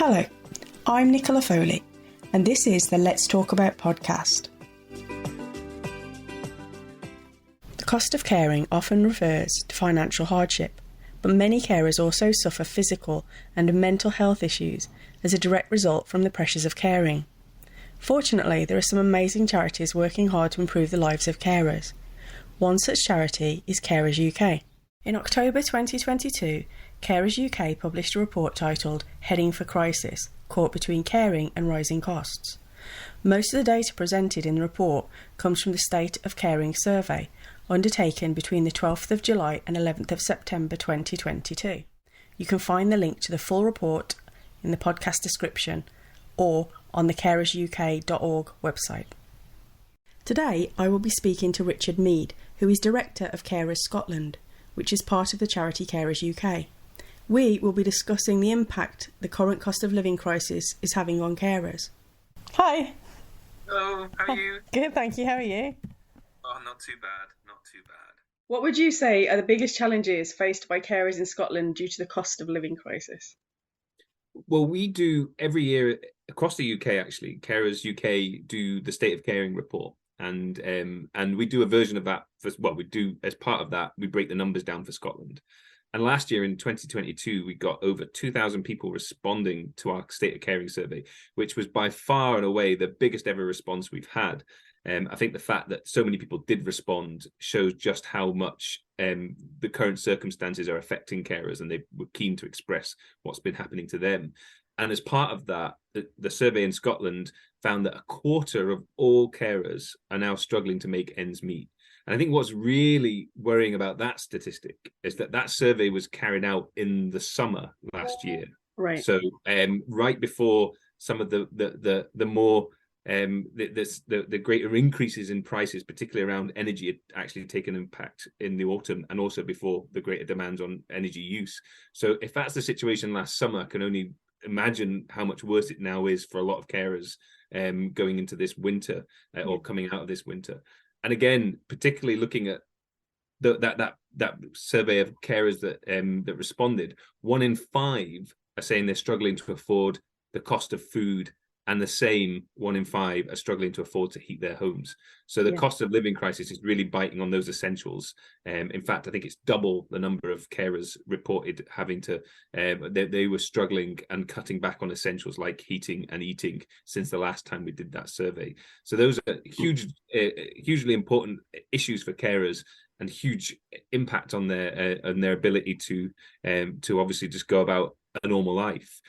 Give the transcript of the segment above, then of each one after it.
Hello, I'm Nicola Foley, and this is the Let's Talk About podcast. The cost of caring often refers to financial hardship, but many carers also suffer physical and mental health issues as a direct result from the pressures of caring. Fortunately, there are some amazing charities working hard to improve the lives of carers. One such charity is Carers UK. In October 2022, Carers UK published a report titled Heading for Crisis, Caught Between Caring and Rising Costs. Most of the data presented in the report comes from the State of Caring survey, undertaken between the 12th of July and 11th of September 2022. You can find the link to the full report in the podcast description or on the carersuk.org website. Today, I will be speaking to Richard Meade, who is Director of Carers Scotland, which is part of the charity Carers UK. We will be discussing the impact the current cost of living crisis is having on carers. Hi. Hello, how are you? Good, thank you. How are you? Oh, not too bad, not too bad. What would you say are the biggest challenges faced by carers in Scotland due to the cost of living crisis? Well, we do every year across the UK, actually, Carers UK do the State of Caring report. And we do a version of that. We do, as part of that, we break the numbers down for Scotland. And last year in 2022, we got over 2,000 people responding to our State of Caring survey, which was by far and away the biggest ever response we've had. I think the fact that so many people did respond shows just how much the current circumstances are affecting carers, and they were keen to express what's been happening to them. And as part of that, the survey in Scotland found that a quarter of all carers are now struggling to make ends meet. And I think what's really worrying about that statistic is that survey was carried out in the summer last year. Right. So right before some of the more the greater increases in prices, particularly around energy, had actually taken impact in the autumn, and also before the greater demands on energy use. So if that's the situation last summer, I can only imagine how much worse it now is for a lot of carers going into this winter or coming out of this winter. And again, particularly looking at that survey of carers that responded, 1 in 5 are saying they're struggling to afford the cost of food, and the same 1 in 5 are struggling to afford to heat their homes. So the cost of living crisis is really biting on those essentials. In fact, I think it's double the number of carers reported having to, they were struggling and cutting back on essentials like heating and eating since the last time we did that survey. So those are hugely important issues for carers, and huge impact on their ability to obviously just go about a normal life.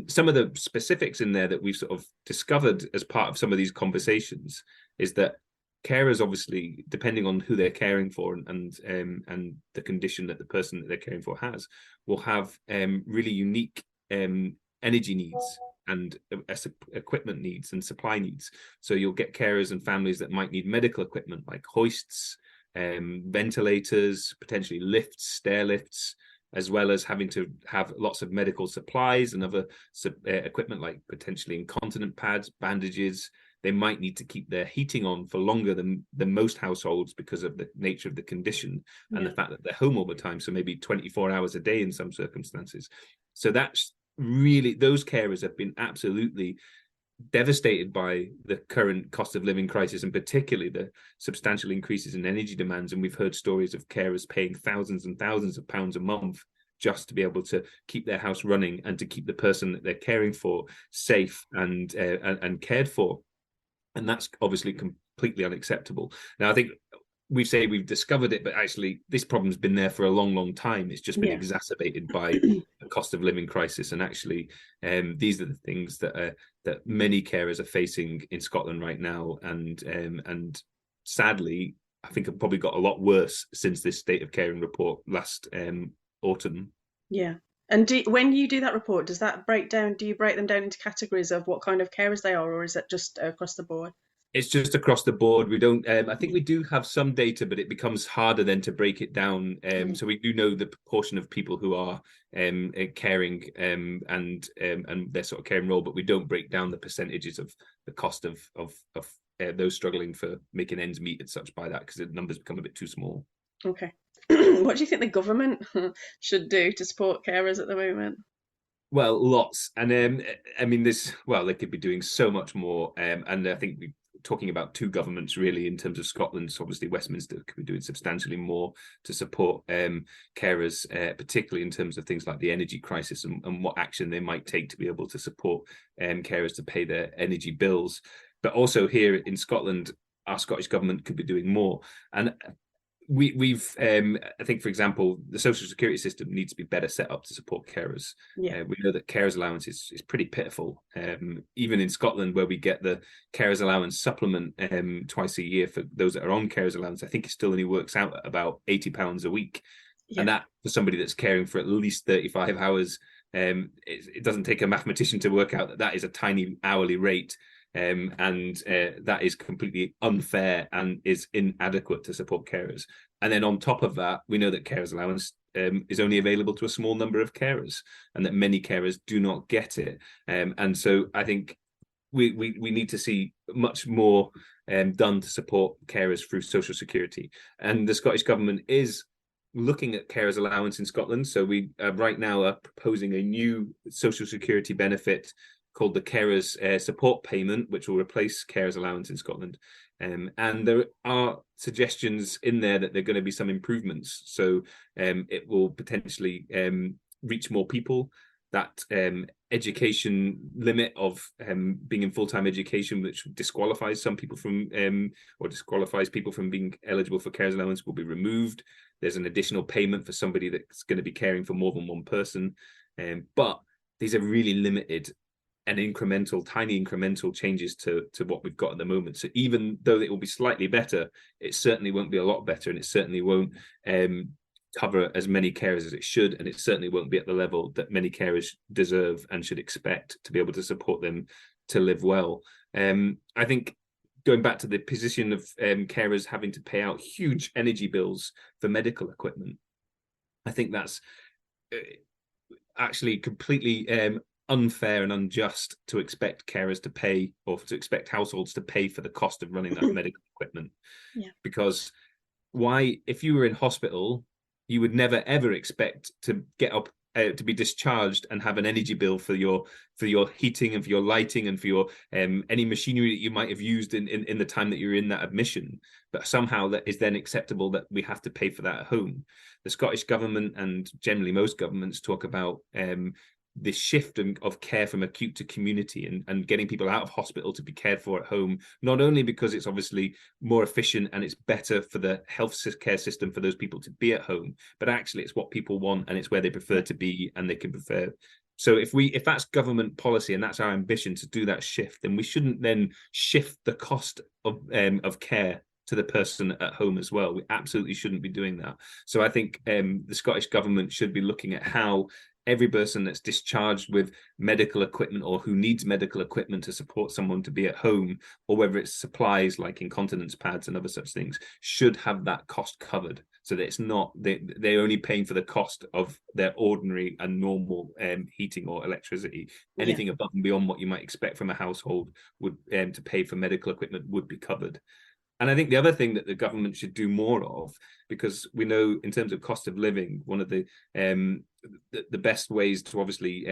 Some of the specifics in there that we've sort of discovered as part of some of these conversations is that carers, obviously, depending on who they're caring for and the condition that the person that they're caring for has, will have really unique energy needs and equipment needs and supply needs. So you'll get carers and families that might need medical equipment like hoists, ventilators, potentially lifts, stair lifts, as well as having to have lots of medical supplies and other equipment like potentially incontinent pads, bandages. They might need to keep their heating on for longer than most households because of the nature of the condition and the fact that they're home all the time. So maybe 24 hours a day in some circumstances. So that's really, those carers have been absolutely devastated by the current cost of living crisis, and particularly the substantial increases in energy demands. And we've heard stories of carers paying thousands and thousands of pounds a month just to be able to keep their house running and to keep the person that they're caring for safe and cared for. And that's obviously completely unacceptable. Now, I think we've discovered it, but actually this problem's been there for a long, long time. It's just been exacerbated by the cost of living crisis. And actually, these are the things that many carers are facing in Scotland right now. And sadly, I think have probably got a lot worse since this State of Caring report last autumn. Yeah. And when you do that report, do you break them down into categories of what kind of carers they are, or is it just across the board? It's just across the board. We don't. I think we do have some data, but it becomes harder then to break it down. So we do know the proportion of people who are caring and their sort of caring role, but we don't break down the percentages of the cost of those struggling for making ends meet and such by that, because the numbers become a bit too small. Okay. What do you think the government should do to support carers at the moment? Well, lots. And I mean, they could be doing so much more. And I think we're talking about two governments really in terms of Scotland. So obviously Westminster could be doing substantially more to support carers, particularly in terms of things like the energy crisis and what action they might take to be able to support carers to pay their energy bills. But also here in Scotland, our Scottish government could be doing more. And we've I think, for example, the social security system needs to be better set up to support carers. We know that carers allowance is pretty pitiful, even in Scotland, where we get the carers allowance supplement twice a year for those that are on carers allowance. I think it still only works out at about £80 a week. And that, for somebody that's caring for at least 35 hours, it doesn't take a mathematician to work out that that is a tiny hourly rate. That is completely unfair and is inadequate to support carers. And then on top of that, we know that carers allowance is only available to a small number of carers, and that many carers do not get it. And so I think we need to see much more done to support carers through social security. And the Scottish government is looking at carers allowance in Scotland. So we right now are proposing a new social security benefit called the carers support payment, which will replace carers allowance in Scotland. And there are suggestions in there that there are going to be some improvements. So it will potentially reach more people. That education limit of being in full-time education, which disqualifies some people from or disqualifies people from being eligible for carers allowance, will be removed. There's an additional payment for somebody that's going to be caring for more than one person. But these are really limited and tiny incremental changes to what we've got at the moment. So even though it will be slightly better, it certainly won't be a lot better, and it certainly won't cover as many carers as it should, and it certainly won't be at the level that many carers deserve and should expect to be able to support them to live well. I think going back to the position of carers having to pay out huge energy bills for medical equipment, I think that's actually completely unfair and unjust to expect carers to pay, or to expect households to pay for the cost of running that medical equipment. Because why, if you were in hospital, you would never ever expect to get up to be discharged and have an energy bill for your heating and for your lighting and for your any machinery that you might have used in the time that you're in that admission. But somehow that is then acceptable that we have to pay for that at home. The Scottish government, and generally most governments, talk about this shift of care from acute to community, and getting people out of hospital to be cared for at home, not only because it's obviously more efficient and it's better for the health care system for those people to be at home, but actually it's what people want and it's where they prefer to be, and they can prefer. So if that's government policy and that's our ambition to do that shift, then we shouldn't then shift the cost of care to the person at home as well. We absolutely shouldn't be doing that. So I think the Scottish government should be looking at how every person that's discharged with medical equipment, or who needs medical equipment to support someone to be at home, or whether it's supplies like incontinence pads and other such things, should have that cost covered, so that it's not they're only paying for the cost of their ordinary and normal heating or electricity. Anything above and beyond what you might expect from a household would to pay for medical equipment would be covered. And I think the other thing that the government should do more of, because we know in terms of cost of living, one of the best ways to obviously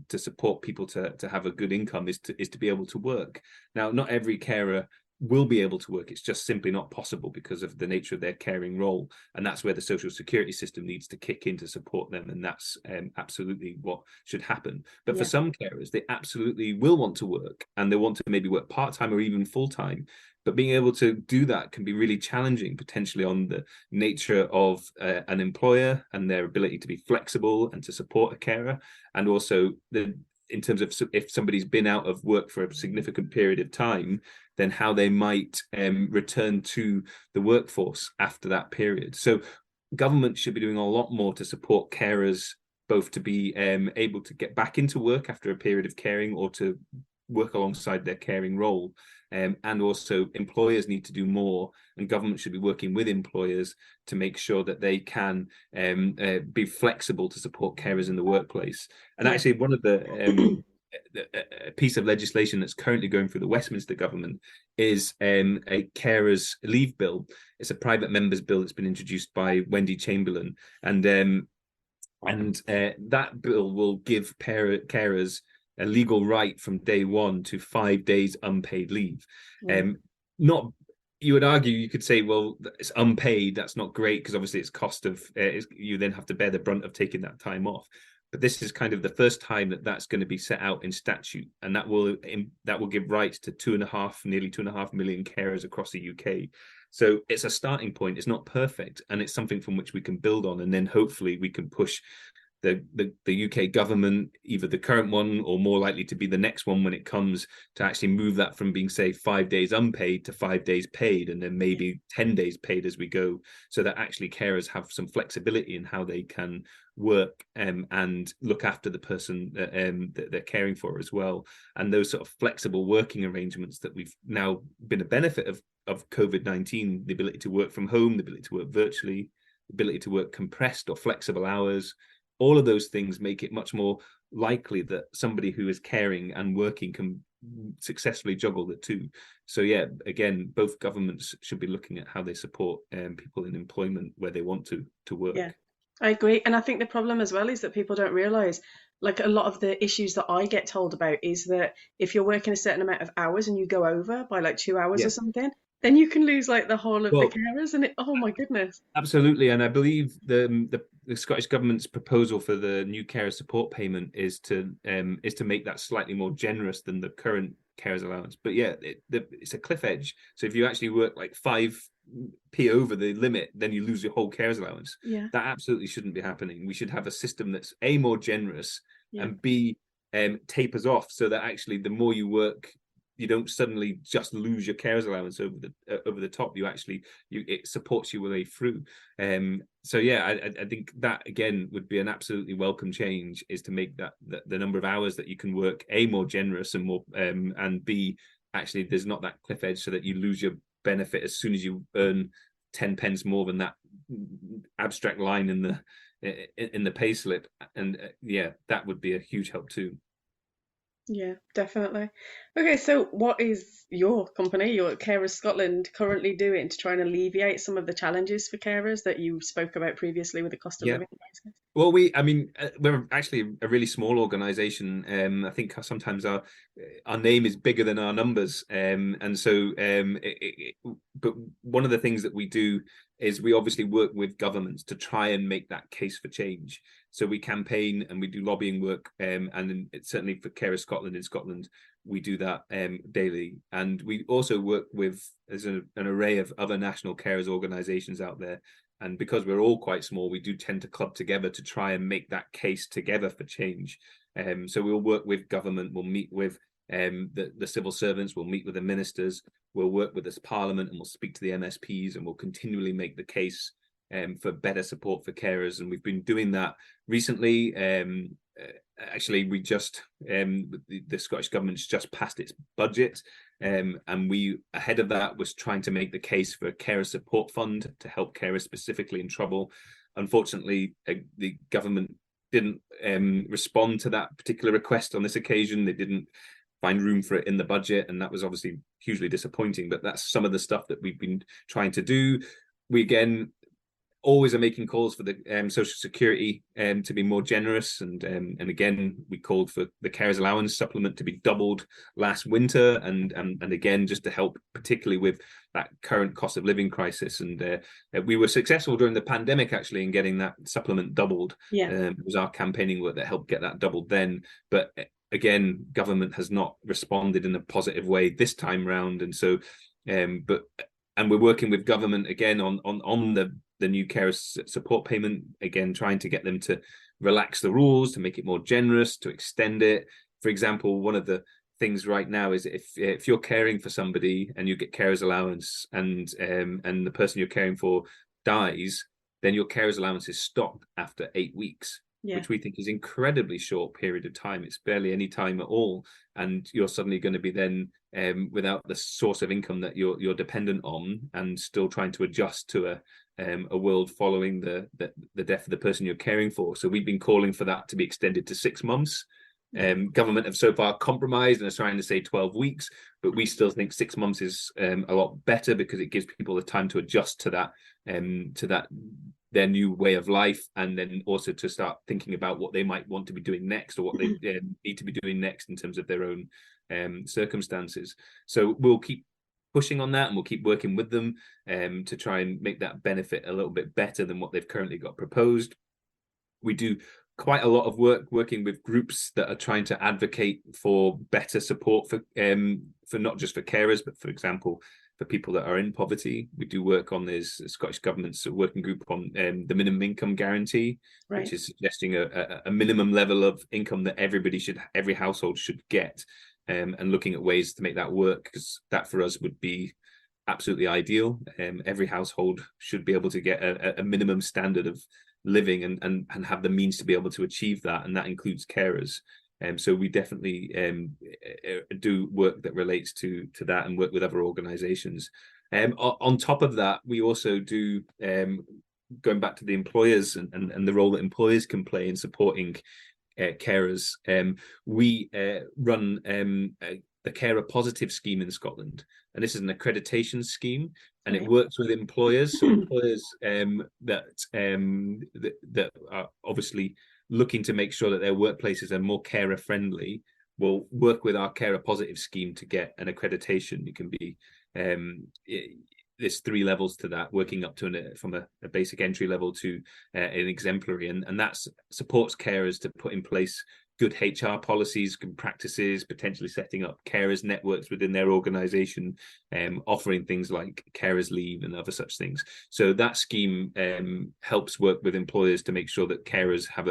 to support people to have a good income is to be able to work. Now, not every carer will be able to work. It's just simply not possible because of the nature of their caring role. And that's where the social security system needs to kick in to support them. And that's absolutely what should happen. But for some carers, they absolutely will want to work, and they want to maybe work part-time or even full-time. But being able to do that can be really challenging, potentially, on the nature of an employer and their ability to be flexible and to support a carer. And also in terms of if somebody's been out of work for a significant period of time, then how they might return to the workforce after that period. So government should be doing a lot more to support carers, both to be able to get back into work after a period of caring, or to work alongside their caring role. And also employers need to do more, and government should be working with employers to make sure that they can be flexible to support carers in the workplace. And actually, one of the a piece of legislation that's currently going through the Westminster government is a carers leave bill. It's a private member's bill that's been introduced by Wendy Chamberlain, and And that bill will give carers a legal right from day one to 5 days unpaid leave. Not, you would argue, you could say, well, it's unpaid, that's not great, because obviously it's cost of you then have to bear the brunt of taking that time off. But this is kind of the first time that that's going to be set out in statute, and that will give rights to nearly 2.5 million carers across the UK. So it's a starting point. It's not perfect, and it's something from which we can build on, and then hopefully we can push the UK government, either the current one or more likely to be the next one when it comes to actually move that from being, say, 5 days unpaid to 5 days paid, and then maybe 10 days paid as we go, so that actually carers have some flexibility in how they can work and look after the person that they're caring for as well. And those sort of flexible working arrangements that we've now been a benefit of COVID-19, the ability to work from home, the ability to work virtually, the ability to work compressed or flexible hours, all of those things make it much more likely that somebody who is caring and working can successfully juggle the two. So yeah, again, both governments should be looking at how they support people in employment where they want to work. Yeah, I agree. And I think the problem as well is that people don't realise, like, a lot of the issues that I get told about is that if you're working a certain amount of hours and you go over by like 2 hours or something, then you can lose like the whole of the carers, and oh my goodness. Absolutely. And I believe the Scottish Government's proposal for the new carer support payment is to make that slightly more generous than the current carers allowance. But yeah, it's a cliff edge. So if you actually work like 5p over the limit, then you lose your whole carers allowance. Yeah. That absolutely shouldn't be happening. We should have a system that's A, more generous, and B, tapers off, so that actually the more you work, you don't suddenly just lose your carers allowance over the top. It supports your way through. So yeah, I think that again would be an absolutely welcome change, is to make that the number of hours that you can work A, more generous, and more and B, actually there's not that cliff edge so that you lose your benefit as soon as you earn 10 pence more than that abstract line in the pay slip. And yeah, that would be a huge help too. Yeah, definitely. Okay, so what is your company, your Carers Scotland, currently doing to try and alleviate some of the challenges for carers that you spoke about previously with the cost of living crisis? Well, we're actually a really small organisation. I think sometimes our name is bigger than our numbers, and so but one of the things that we do is we obviously work with governments to try and make that case for change. So we campaign and we do lobbying work, and it's certainly for Carers Scotland in Scotland, we do that daily. And we also work with, there's an array of other national carers organisations out there. And because we're all quite small, we do tend to club together to try and make that case together for change. So we'll work with government, we'll meet with the civil servants, we'll meet with the ministers, we'll work with this Parliament, and we'll speak to the MSPs, and we'll continually make the case for better support for carers. And we've been doing that recently. Actually, we just the Scottish Government's just passed its budget, and we, ahead of that, was trying to make the case for a carer support fund to help carers specifically in trouble. Unfortunately, the government didn't respond to that particular request on this occasion. They didn't find room for it in the budget, and that was obviously hugely disappointing. But that's some of the stuff that we've been trying to do. We again always are making calls for the social security to be more generous, and again we called for the carers allowance supplement to be doubled last winter, and again just to help particularly with that current cost of living crisis. And we were successful during the pandemic actually in getting that supplement doubled. It was our campaigning work that helped get that doubled then, but again government has not responded in a positive way this time round. And so and we're working with government again on the new carer support payment, again trying to get them to relax the rules, to make it more generous, to extend it. For example, one of the things right now is if you're caring for somebody and you get carers allowance, and the person you're caring for dies, then your carers allowance is stopped after 8 weeks. Which we think is incredibly short period of time. It's barely any time at all, and you're suddenly going to be then without the source of income that you're dependent on, and still trying to adjust to a world following the death of the person you're caring for. So we've been calling for that to be extended to 6 months. Government have so far compromised and are trying to say 12 weeks, but we still think 6 months is a lot better, because it gives people the time to adjust to that their new way of life, and then also to start thinking about what they might want to be doing next, or what they need to be doing next in terms of their own circumstances. So we'll keep pushing on that, and we'll keep working with them to try and make that benefit a little bit better than what they've currently got proposed. We do quite a lot of work working with groups that are trying to advocate for better support for not just for carers, but for example, for people that are in poverty. We do work on this Scottish Government's working group on the minimum income guarantee, right, which is suggesting a minimum level of income that every household should get, and looking at ways to make that work, because that for us would be absolutely ideal. Every household should be able to get a minimum standard of living and have the means to be able to achieve that, and that includes carers. So we definitely do work that relates to that, and work with other organisations. On top of that, we also do, going back to the employers and the role that employers can play in supporting carers. We run the Carer Positive scheme in Scotland, and this is an accreditation scheme, and it works with employers. So employers that are obviously looking to make sure that their workplaces are more carer friendly will work with our Carer Positive scheme to get an accreditation. You can be there's 3 levels to that, working up to from a basic entry level to an exemplary, and that supports carers to put in place good HR policies, good practices, potentially setting up carers networks within their organisation, offering things like carers leave and other such things. So that scheme helps work with employers to make sure that carers have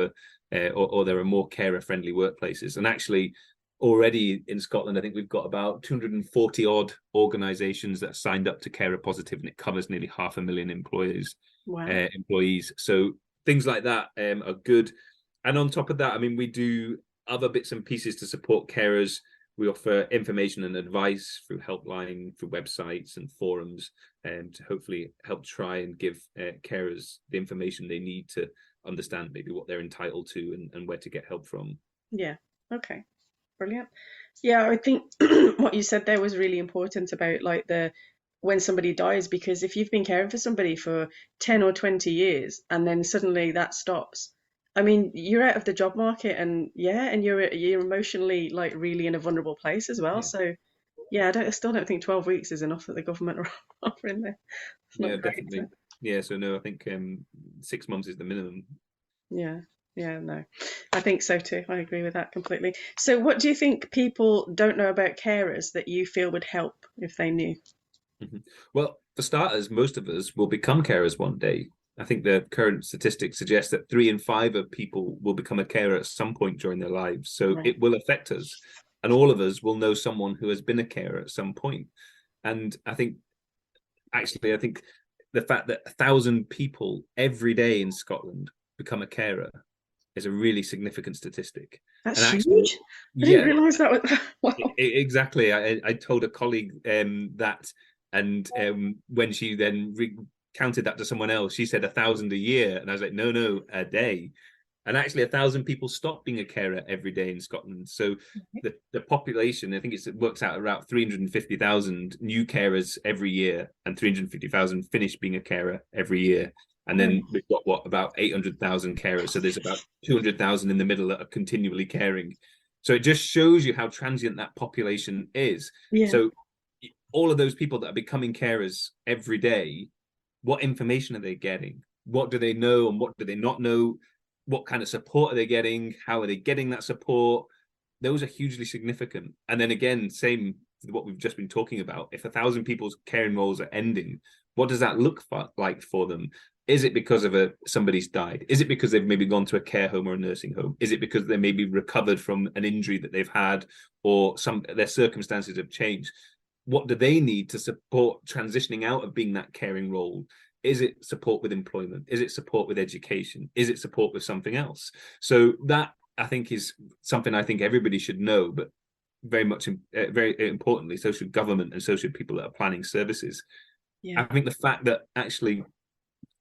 or there are more carer-friendly workplaces. And actually, already in Scotland, I think we've got about 240 odd organisations that are signed up to Carer Positive, and it covers nearly 500,000 employees. So things like that are good. And on top of that, I mean, we do other bits and pieces to support carers. We offer information and advice through helpline, through websites and forums, to hopefully help try and give carers the information they need to understand maybe what they're entitled to and where to get help from. Yeah. Okay. Brilliant. Yeah, I think what you said there was really important about when somebody dies, because if you've been caring for somebody for 10 or 20 years and then suddenly that stops, I mean, you're out of the job market, and you're emotionally really in a vulnerable place as well. Yeah. So yeah, I still don't think 12 weeks is enough that the government are offering there. Yeah, definitely. Yeah, so no, I think 6 months is the minimum. Yeah, no, I think so too. I agree with that completely. So what do you think people don't know about carers that you feel would help if they knew? Mm-hmm. Well, for starters, most of us will become carers one day. I think the current statistics suggest that 3 in 5 of people will become a carer at some point during their lives. So right. It will affect us. And all of us will know someone who has been a carer at some point. And I think the fact that 1,000 people every day in Scotland become a carer is a really significant statistic. That's huge. I didn't realise that was... Wow. Exactly. I told a colleague that, and when she then counted that to someone else, she said 1,000 a year, and I was like, no, a day. And actually 1,000 people stop being a carer every day in Scotland. So the population, I think it works out around 350,000 new carers every year, and 350,000 finish being a carer every year. And then we've got about 800,000 carers. So there's about 200,000 in the middle that are continually caring. So it just shows you how transient that population is. Yeah. So all of those people that are becoming carers every day, what information are they getting? What do they know and what do they not know? What kind of support are they getting? How are they getting that support? Those are hugely significant. And then again, same with what we've just been talking about. If 1,000 people's caring roles are ending, what does that look like for them? Is it because of somebody's died? Is it because they've maybe gone to a care home or a nursing home? Is it because they maybe recovered from an injury that they've had, or their circumstances have changed? What do they need to support transitioning out of being that caring role? Is it support with employment? Is it support with education? Is it support with something else? So that, I think, is something I think everybody should know, but very importantly, so should government and so should people that are planning services. Yeah. I think the fact that actually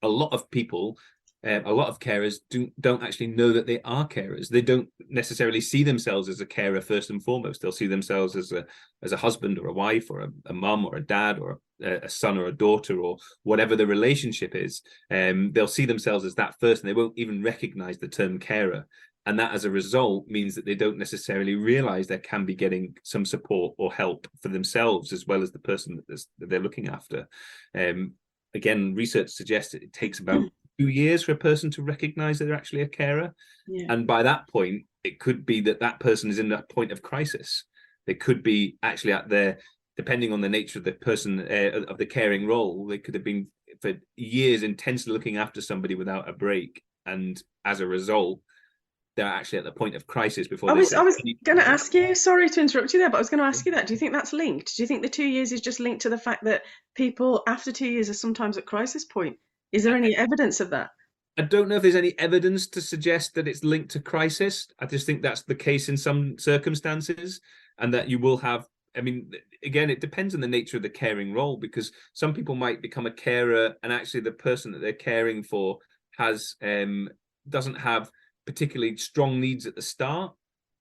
a lot of people a lot of carers don't actually know that they are carers. They don't necessarily see themselves as a carer first and foremost. They'll see themselves as a husband or a wife or a mum or a dad or a son or a daughter or whatever the relationship is. They'll see themselves as that first, and they won't even recognize the term carer. And that, as a result, means that they don't necessarily realize they can be getting some support or help for themselves as well as the person that they're looking after. Again, research suggests that it takes about 2 years for a person to recognize that they're actually a carer. Yeah. And by that point, it could be that person is in a point of crisis. They could be actually at their, depending on the nature of the person, of the caring role, they could have been for years intensely looking after somebody without a break. And as a result, they're actually at the point of crisis before I they was say, going to ask you, sorry to interrupt you there, but I was going to ask you that. Do you think that's linked? Do you think the 2 years is just linked to the fact that people after 2 years are sometimes at crisis point? Is there any evidence of that? I don't know if there's any evidence to suggest that it's linked to crisis. I just think that's the case in some circumstances, and that you will have, I mean, again, it depends on the nature of the caring role, because some people might become a carer and actually the person that they're caring for doesn't have particularly strong needs at the start.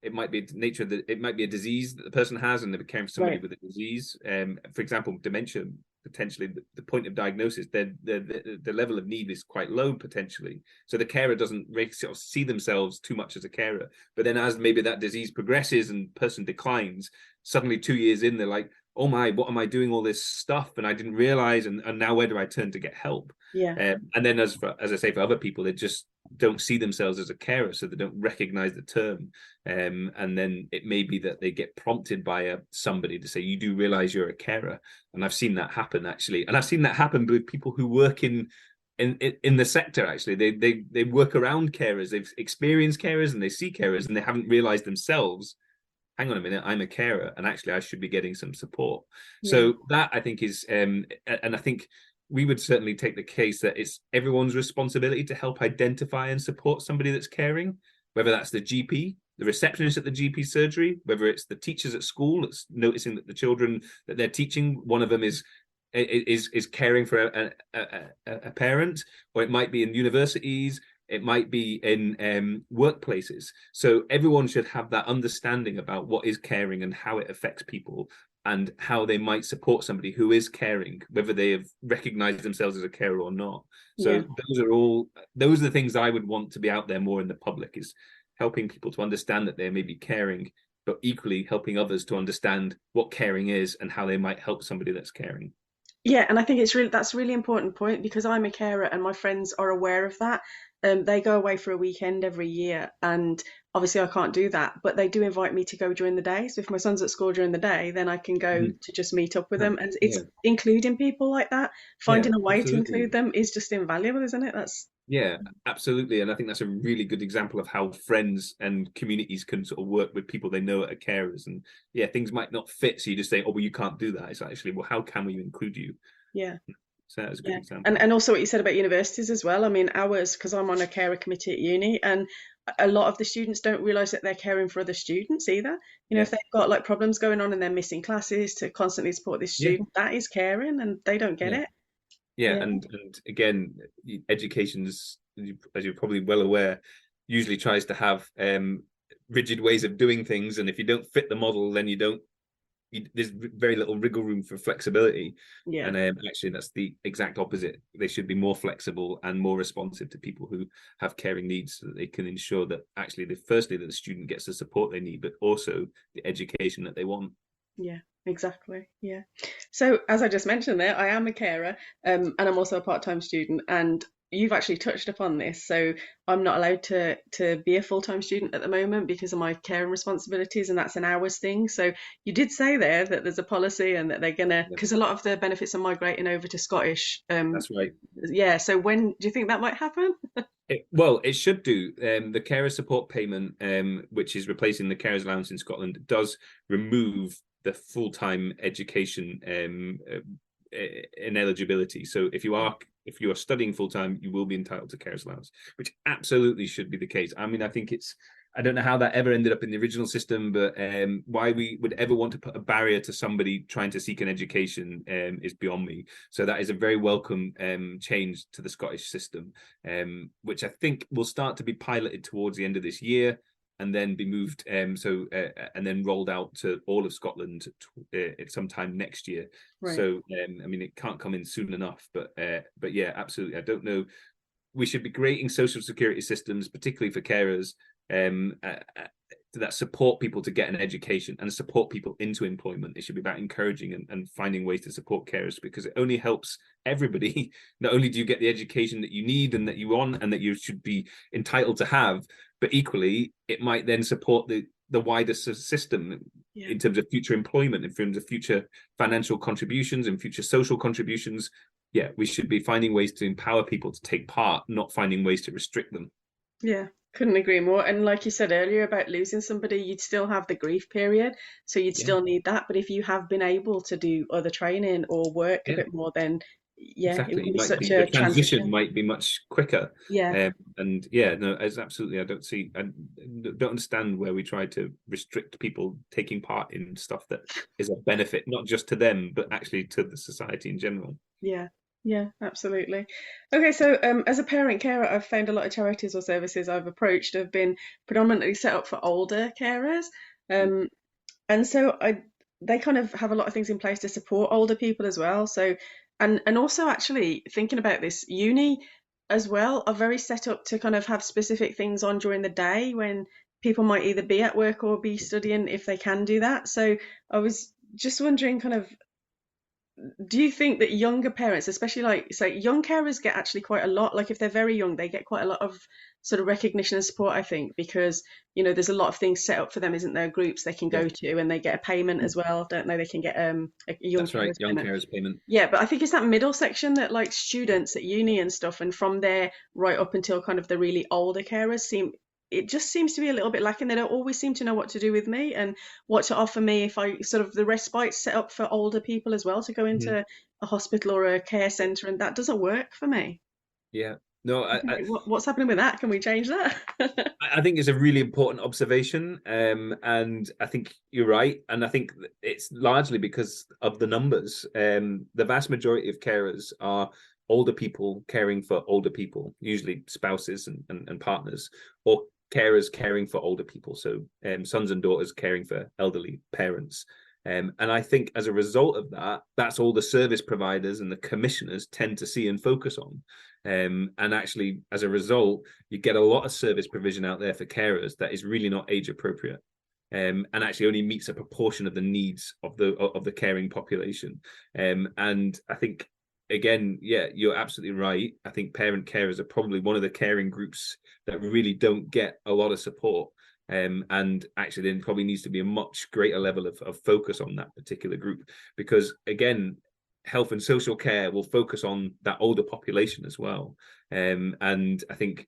It might be nature that it might be a disease that the person has, and they're caring for somebody with a disease. For example, dementia, potentially the point of diagnosis, the level of need is quite low potentially. So the carer doesn't really sort of see themselves too much as a carer. But then as maybe that disease progresses and person declines, suddenly 2 years in, they're like, oh my, what am I doing all this stuff? And I didn't realize, and now where do I turn to get help? Yeah. And then as I say, for other people, they just don't see themselves as a carer, so they don't recognize the term. And then it may be that they get prompted by somebody to say, you do realize you're a carer. And I've seen that happen, actually. And I've seen that happen with people who work in the sector. Actually, they work around carers, they've experienced carers, and they see carers, and they haven't realized themselves, hang on a minute, I'm a carer, and actually I should be getting some support. Yeah. So that, I think, is and I think we would certainly take the case that it's everyone's responsibility to help identify and support somebody that's caring, whether that's the GP, the receptionist at the GP surgery, whether it's the teachers at school that's noticing that the children that they're teaching, one of them is caring for a parent, or it might be in universities, it might be in workplaces. So everyone should have that understanding about what is caring and how it affects people, and how they might support somebody who is caring, whether they have recognized themselves as a carer or not. So those are the things I would want to be out there more in the public, is helping people to understand that they may be caring, but equally helping others to understand what caring is and how they might help somebody that's caring. Yeah, and I think that's a really important point, because I'm a carer and my friends are aware of that. They go away for a weekend every year, and obviously I can't do that, but they do invite me to go during the day. So if my son's at school during the day, then I can go to just meet up with them. And it's including people like that, finding a way to include them is just invaluable, isn't it? Yeah, absolutely. And I think that's a really good example of how friends and communities can sort of work with people they know are carers. And things might not fit, so you just say, oh, well, you can't do that. It's actually, well, how can we include you? Yeah. So that's a good example. And also what you said about universities as well. I mean, ours, because I'm on a carer committee at uni, and a lot of the students don't realise that they're caring for other students either. If they've got like problems going on and they're missing classes to constantly support this student, that is caring, and they don't get it. And again, education's, as you're probably well aware, usually tries to have rigid ways of doing things, and if you don't fit the model, then there's very little wriggle room for flexibility. And actually that's the exact opposite. They should be more flexible and more responsive to people who have caring needs, so that they can ensure that actually firstly that the student gets the support they need, but also the education that they want. Yeah, exactly. Yeah. So as I just mentioned there, I am a carer, and I'm also a part-time student, and you've actually touched upon this. So I'm not allowed to be a full-time student at the moment because of my caring responsibilities, and that's an hours thing. So you did say there that there's a policy, and that they're gonna, because a lot of the benefits are migrating over to Scottish. That's right. Yeah. So when do you think that might happen? It should do. The carer support payment, which is replacing the carers allowance in Scotland, does remove the full-time education ineligibility. So if you are studying full-time, you will be entitled to carers allowance, which absolutely should be the case. I mean, I think I don't know how that ever ended up in the original system, but why we would ever want to put a barrier to somebody trying to seek an education is beyond me. So that is a very welcome change to the Scottish system, which I think will start to be piloted towards the end of this year, and then be moved and then rolled out to all of Scotland at sometime next year. Right. So I mean, it can't come in soon enough, but yeah, absolutely. I don't know. We should be creating social security systems, particularly for carers, that support people to get an education and support people into employment. It should be about encouraging and finding ways to support carers, because it only helps everybody. Not only do you get the education that you need and that you want and that you should be entitled to have, but equally it might then support the wider system in terms of future employment, in terms of future financial contributions and future social contributions. Yeah, we should be finding ways to empower people to take part, not finding ways to restrict them. Yeah, couldn't agree more. And like you said earlier about losing somebody, you'd still have the grief period, so you'd still need that. But if you have been able to do other training or work a bit more, then exactly. it would be such a transition might be much quicker. And no, it's absolutely. I don't understand where we try to restrict people taking part in stuff that is a benefit not just to them but actually to the society in general. Yeah, absolutely. Okay, so as a parent carer, I've found a lot of charities or services I've approached have been predominantly set up for older carers. And so they kind of have a lot of things in place to support older people as well. So, and also actually thinking about this, uni as well are very set up to kind of have specific things on during the day when people might either be at work or be studying, if they can do that. So I was just wondering kind of, do you think that younger parents, especially like say young carers, get actually quite a lot, like if they're very young, they get quite a lot of sort of recognition and support, I think, because there's a lot of things set up for them, isn't there? Groups they can go to, and they get a payment as well, don't they? They can get a young carers payment. Yeah, but I think it's that middle section that like students at uni and stuff, and from there right up until kind of the really older carers it just seems to be a little bit lacking. They don't always seem to know what to do with me and what to offer me if I sort of the respite set up for older people as well to go into a hospital or a care centre, and that doesn't work for me. Yeah. No, what's happening with that? Can we change that? I think it's a really important observation, and I think you're right. And I think it's largely because of the numbers. The vast majority of carers are older people caring for older people, usually spouses and partners, or carers caring for older people, so sons and daughters caring for elderly parents. And I think as a result of that, that's all the service providers and the commissioners tend to see and focus on. And actually, as a result, you get a lot of service provision out there for carers that is really not age appropriate, and actually only meets a proportion of the needs of the caring population. And I think, again, you're absolutely right. I think parent carers are probably one of the caring groups that really don't get a lot of support. And actually there probably needs to be a much greater level of focus on that particular group, because again, health and social care will focus on that older population as well. And I think,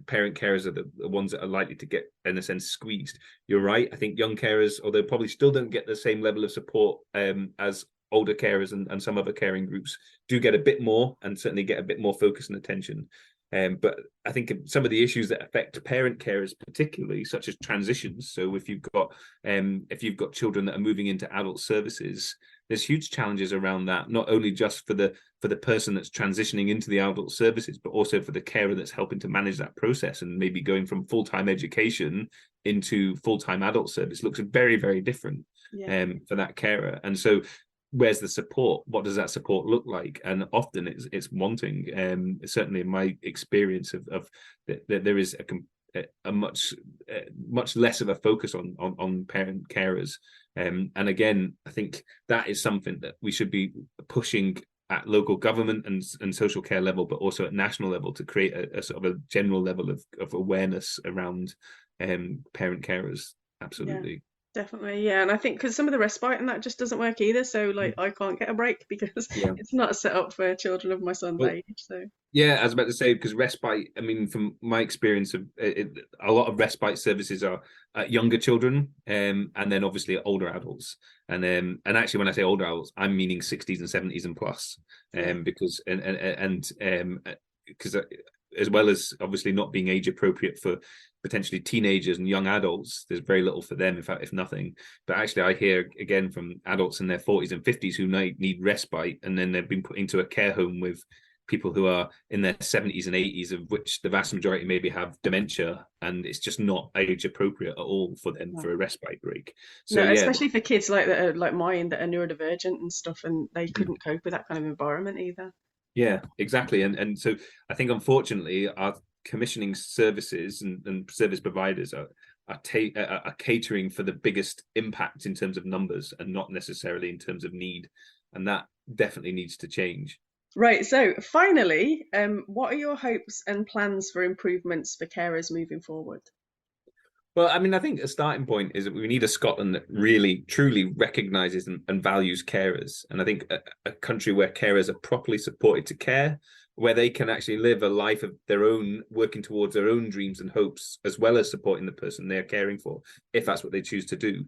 parent carers are the ones that are likely to get, in a sense, squeezed. You're right. I think young carers, although probably still don't get the same level of support as older carers and some other caring groups, do get a bit more, and certainly get a bit more focus and attention. But I think some of the issues that affect parent carers particularly, such as transitions. So if you've got children that are moving into adult services, there's huge challenges around that, not only just for the person that's transitioning into the adult services, but also for the carer that's helping to manage that process, and maybe going from full-time education into full-time adult service looks very, very different for that carer. And so where's the support? What does that support look like? And often it's wanting. Certainly in my experience of there is a much less of a focus on parent carers. And again, I think that is something that we should be pushing at local government and social care level, but also at national level, to create a sort of a general level of awareness around parent carers. Absolutely. Definitely, and I think because some of the respite and that just doesn't work either. So like I can't get a break because it's not set up for children of my son's age. So I was about to say, because respite, I mean, from my experience of a lot of respite services are younger children, and then obviously older adults, and actually when I say older adults, I'm meaning 60s and 70s and plus, because as well as obviously not being age appropriate for potentially teenagers and young adults, there's very little for them, in fact, if nothing. But actually, I hear again from adults in their 40s and 50s who need respite, and then they've been put into a care home with people who are in their 70s and 80s, of which the vast majority maybe have dementia, and it's just not age appropriate at all for them for a respite break. So No, yeah, especially for kids like that, are like mine, that are neurodivergent and stuff, and they couldn't cope with that kind of environment either. yeah, exactly. And so I think unfortunately our commissioning services and service providers are catering for the biggest impact in terms of numbers and not necessarily in terms of need, and that definitely needs to change. Right, so finally, what are your hopes and plans for improvements for carers moving forward? Well, I mean, I think a starting point is that we need a Scotland that really, truly recognises and values carers. And I think a country where carers are properly supported to care, where they can actually live a life of their own, working towards their own dreams and hopes, as well as supporting the person they're caring for, if that's what they choose to do.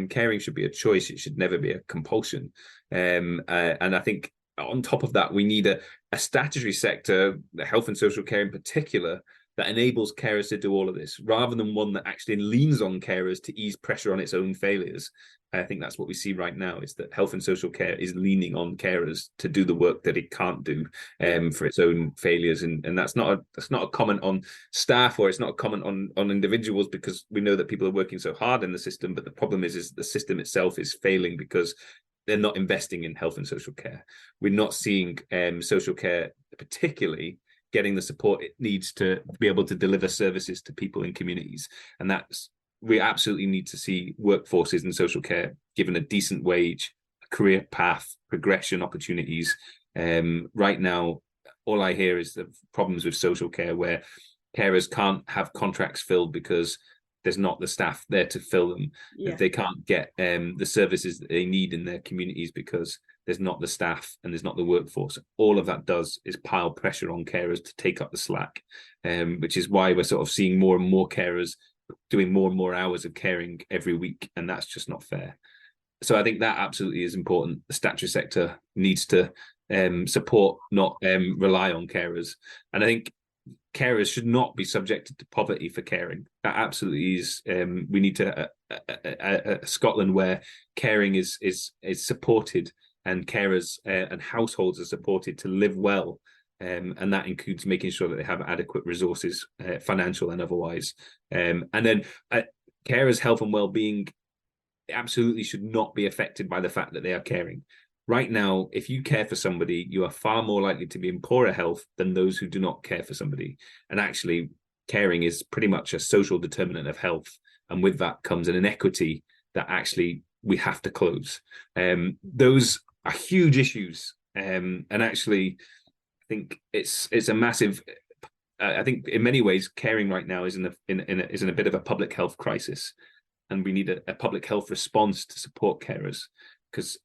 Caring should be a choice. It should never be a compulsion. And I think on top of that, we need a statutory sector, the health and social care in particular, that enables carers to do all of this, rather than one that actually leans on carers to ease pressure on its own failures. I think that's what we see right now, is that health and social care is leaning on carers to do the work that it can't do for its own failures. And that's not a comment on staff, or it's not a comment on individuals, because we know that people are working so hard in the system. But the problem is the system itself is failing because they're not investing in health and social care. We're not seeing social care particularly getting the support it needs to be able to deliver services to people in communities. And we absolutely need to see workforces in social care given a decent wage, a career path, progression opportunities. Right now, all I hear is the problems with social care, where carers can't have contracts filled because there's not the staff there to fill them. Yeah. They can't get the services that they need in their communities because there's not the staff and there's not the workforce. All of that does is pile pressure on carers to take up the slack, which is why we're sort of seeing more and more carers doing more and more hours of caring every week, and that's just not fair. So I think that absolutely is important. The statutory sector needs to support, not rely on carers. And I think carers should not be subjected to poverty for caring. That absolutely is. We need to Scotland where caring is supported, and carers and households are supported to live well, and that includes making sure that they have adequate resources, financial and otherwise. And then carers' health and well-being absolutely should not be affected by the fact that they are caring. Right now, if you care for somebody, you are far more likely to be in poorer health than those who do not care for somebody. And actually, caring is pretty much a social determinant of health. And with that comes an inequity that actually we have to close. Those are huge issues. And actually, I think it's a massive. I think in many ways, caring right now is in a bit of a public health crisis, and we need a public health response to support carers. Because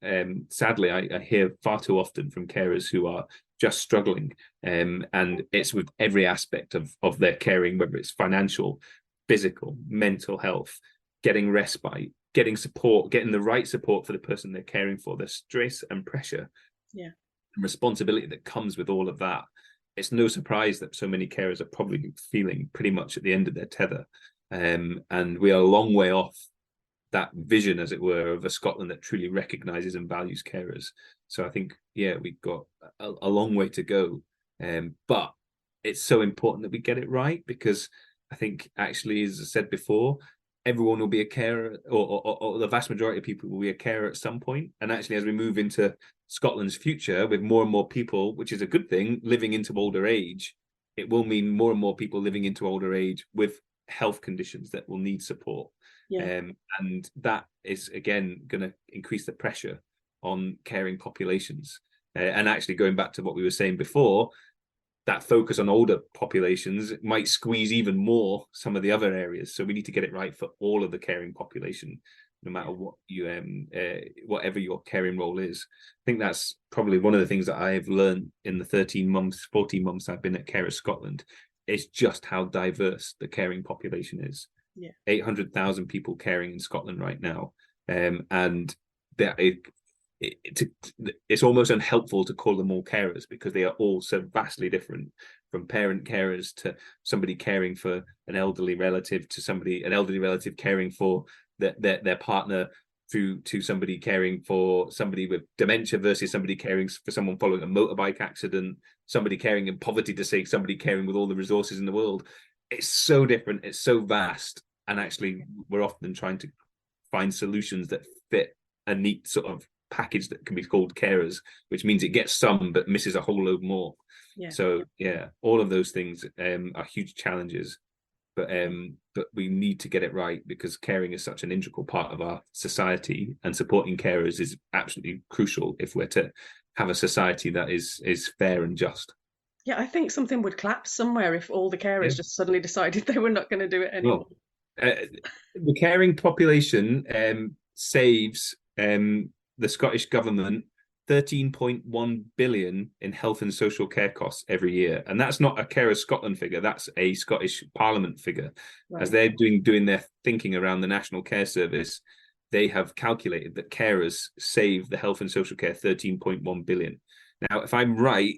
sadly, I hear far too often from carers who are just struggling, and it's with every aspect of their caring, whether it's financial, physical, mental health, getting respite, getting support, getting the right support for the person they're caring for, the stress and pressure, and responsibility that comes with all of that. It's no surprise that so many carers are probably feeling pretty much at the end of their tether, and we are a long way off that vision, as it were, of a Scotland that truly recognises and values carers. So I think, we've got a long way to go, but it's so important that we get it right, because I think actually, as I said before, everyone will be a carer, or the vast majority of people will be a carer at some point. And actually, as we move into Scotland's future with more and more people, which is a good thing, living into older age, it will mean more and more people living into older age with health conditions that will need support. And that is again going to increase the pressure on caring populations. And actually, going back to what we were saying before, that focus on older populations might squeeze even more some of the other areas. So we need to get it right for all of the caring population, no matter what whatever your caring role is. I think that's probably one of the things that I've learned in the 14 months I've been at Carers Scotland, is just how diverse the caring population is. 800,000 people caring in Scotland right now, and that it's almost unhelpful to call them all carers, because they are all so vastly different. from parent carers to somebody caring for an elderly relative, to an elderly relative caring for their partner, through to somebody caring for somebody with dementia versus somebody caring for someone following a motorbike accident, somebody caring in poverty to say somebody caring with all the resources in the world. It's so different, it's so vast, and actually we're often trying to find solutions that fit a neat sort of package that can be called carers, which means it gets some but misses a whole load more. So all of those things are huge challenges, but we need to get it right, because caring is such an integral part of our society, and supporting carers is absolutely crucial if we're to have a society that is fair and just. I think something would collapse somewhere if all the carers just suddenly decided they were not going to do it anymore. The caring population saves the Scottish government 13.1 billion in health and social care costs every year, and that's not a Carers Scotland figure, that's a Scottish Parliament figure. As they're doing their thinking around the National Care Service, they have calculated that carers save the health and social care 13.1 billion. Now, if I'm right,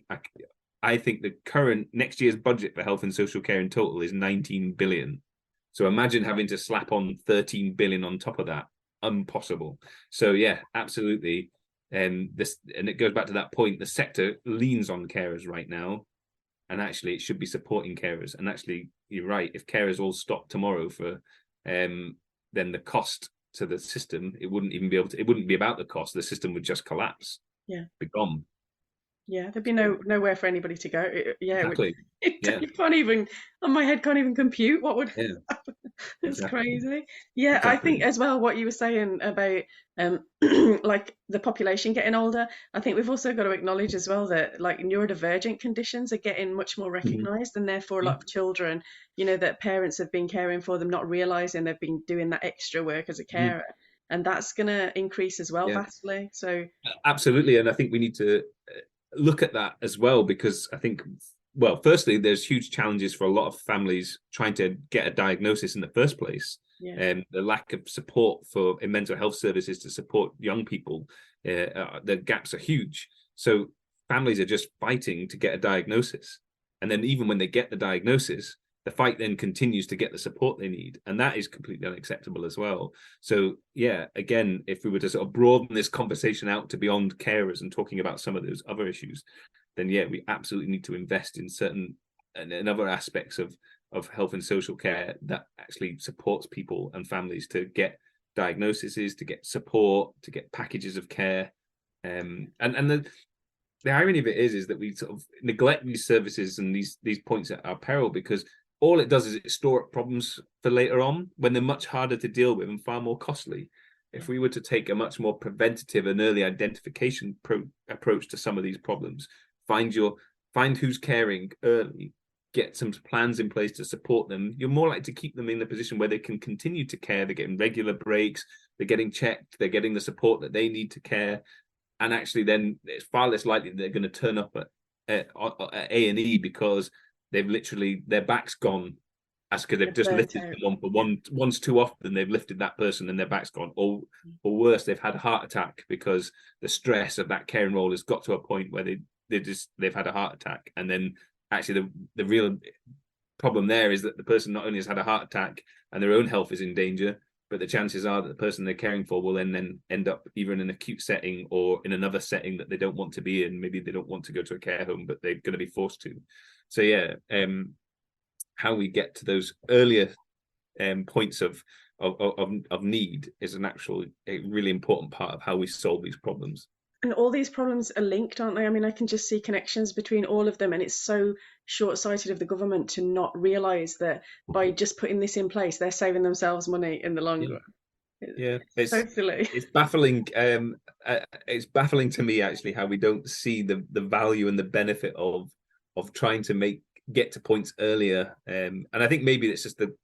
I think the current next year's budget for health and social care in total is 19 billion. So imagine having to slap on 13 billion on top of that. Impossible. So absolutely. And it goes back to that point, the sector leans on carers right now, and actually it should be supporting carers. And actually, you're right, if carers all stop tomorrow for then the cost to the system, it wouldn't be about the cost, the system would just collapse. Be gone. There'd be nowhere for anybody to go. Exactly. It can't even, on my head, can't even compute what would happen. It's crazy. Exactly. I think as well what you were saying about like the population getting older, I think we've also got to acknowledge as well that like neurodivergent conditions are getting much more recognised, and therefore a lot of children, that parents have been caring for them, not realising they've been doing that extra work as a carer. And that's going to increase as well vastly. So absolutely, and I think we need to look at that as well, because I think, well, firstly, there's huge challenges for a lot of families trying to get a diagnosis in the first place. And the lack of support in mental health services to support young people, the gaps are huge. So families are just fighting to get a diagnosis. And then even when they get the diagnosis, the fight then continues to get the support they need. And that is completely unacceptable as well. So again, if we were to sort of broaden this conversation out to beyond carers and talking about some of those other issues, then we absolutely need to invest in certain and other aspects of health and social care that actually supports people and families to get diagnoses, to get support, to get packages of care. And the irony of it is that we sort of neglect these services and these points at our peril, because all it does is it store up problems for later on when they're much harder to deal with and far more costly. If we were to take a much more preventative and early identification approach to some of these problems, find who's caring early, get some plans in place to support them, you're more likely to keep them in the position where they can continue to care. They're getting regular breaks, they're getting checked, they're getting the support that they need to care. And actually then it's far less likely they're going to turn up at A&E because they've literally, their back's gone, as because they've just lifted someone for once too often, they've lifted that person and their back's gone. Or worse, they've had a heart attack because the stress of that caring role has got to a point where they've had a heart attack. And then actually the real problem there is that the person not only has had a heart attack and their own health is in danger, but the chances are that the person they're caring for will then end up either in an acute setting or in another setting that they don't want to be in. Maybe they don't want to go to a care home, but they're going to be forced to. So how we get to those earlier points of need is a really important part of how we solve these problems. And all these problems are linked, aren't they? I mean, I can just see connections between all of them, and it's so short-sighted of the government to not realise that by just putting this in place, they're saving themselves money in the long run. It's so silly. It's baffling. It's baffling to me actually how we don't see the value and the benefit of trying to get to points earlier. And I think maybe it's just the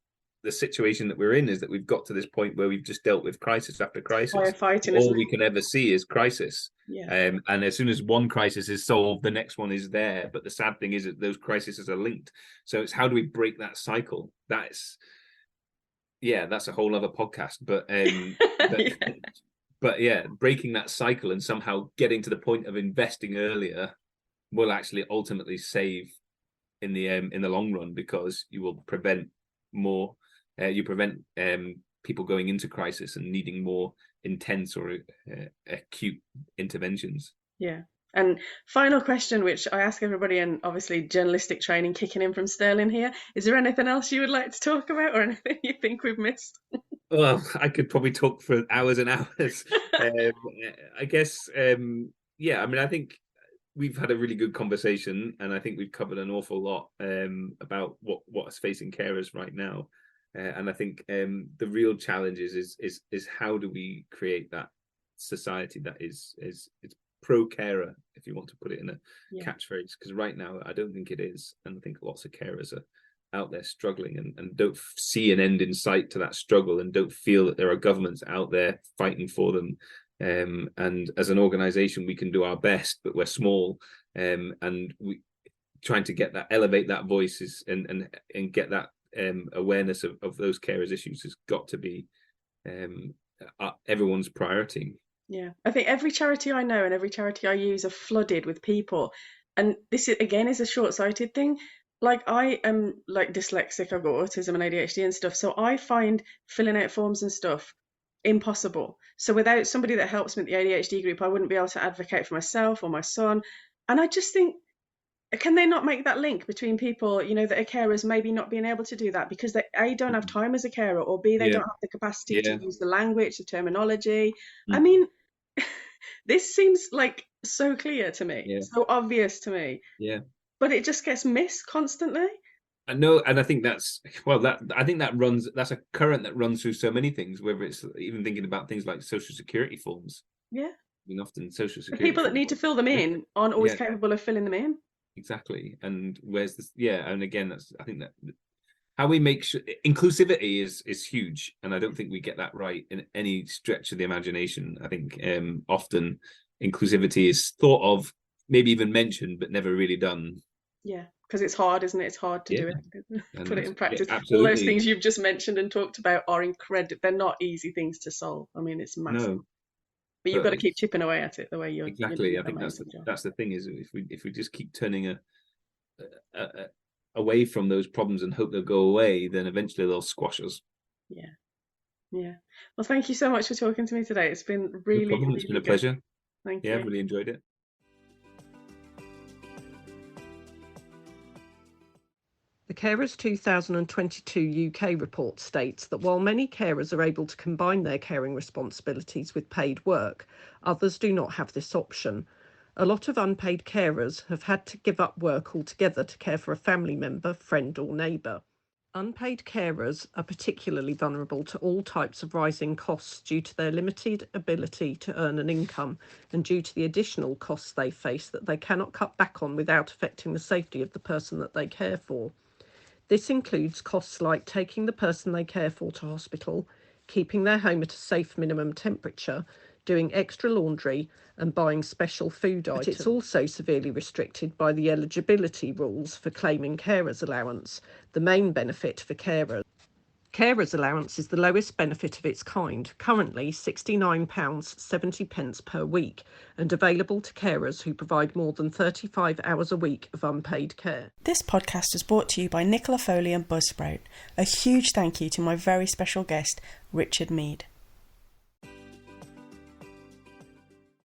situation that we're in is that we've got to this point where we've just dealt with crisis after crisis. All we can ever see is crisis. And as soon as one crisis is solved, the next one is there. But the sad thing is that those crises are linked. So it's how do we break that cycle? That's a whole other podcast. But breaking that cycle and somehow getting to the point of investing earlier will actually ultimately save in the long run, because you will prevent more. You prevent people going into crisis and needing more intense or acute interventions. Yeah. And final question, which I ask everybody, and obviously journalistic training kicking in from Sterling here. Is there anything else you would like to talk about, or anything you think we've missed? Well, I could probably talk for hours and hours. I guess, yeah, I mean, I think we've had a really good conversation, and I think we've covered an awful lot about what's facing carers right now. And I think the real challenge is how do we create that society that is pro-carer, if you want to put it in a catchphrase, because right now I don't think it is, and I think lots of carers are out there struggling and don't see an end in sight to that struggle, and don't feel that there are governments out there fighting for them. And as an organization, we can do our best, but we're small, and we trying to get that, elevate that voices and get that awareness of those carers issues has got to be everyone's priority. Yeah, I think every charity I know and every charity I use are flooded with people, and this is, again, is a short-sighted thing. Like, I am like dyslexic, I've got autism and ADHD and stuff, so I find filling out forms and stuff impossible. So without somebody that helps me at the ADHD group, I wouldn't be able to advocate for myself or my son. And I just think, can they not make that link between people, that are carers maybe not being able to do that because they A, don't have time as a carer, or B, they don't have the capacity to use the language, the terminology. I mean, this seems like so clear to me, so obvious to me. Yeah. But it just gets missed constantly. I know, and I think that's a current that runs through so many things, whether it's even thinking about things like social security forms. Yeah. I mean, often social security the people that need to fill them in aren't always capable of filling them in. Exactly. And where's this? Yeah, and again, I think that how we make sure inclusivity is huge, and I don't think we get that right in any stretch of the imagination. I think often inclusivity is thought of, maybe even mentioned, but never really done. Yeah, because it's hard, isn't it? It's hard to do it, put it in practice. Absolutely. All those things you've just mentioned and talked about are incredible. They're not easy things to solve. I mean, it's massive. No. But you've got to keep chipping away at it the way you're. Exactly. I think that's the thing, is if we just keep turning away from those problems and hope they'll go away, then eventually they'll squash us. Yeah. Well, thank you so much for talking to me today. It's been really, no problem. It's been a pleasure. Thank you. Yeah, really enjoyed it. The Carers 2022 UK report states that while many carers are able to combine their caring responsibilities with paid work, others do not have this option. A lot of unpaid carers have had to give up work altogether to care for a family member, friend or neighbour. Unpaid carers are particularly vulnerable to all types of rising costs due to their limited ability to earn an income and due to the additional costs they face that they cannot cut back on without affecting the safety of the person that they care for. This includes costs like taking the person they care for to hospital, keeping their home at a safe minimum temperature, doing extra laundry and buying special food items. But it's also severely restricted by the eligibility rules for claiming carers allowance, the main benefit for carers. Carers allowance is the lowest benefit of its kind, currently £69.70 per week, and available to carers who provide more than 35 hours a week of unpaid care. This podcast is brought to you by Nicola Foley and Buzzsprout. A huge thank you to my very special guest, Richard Meade.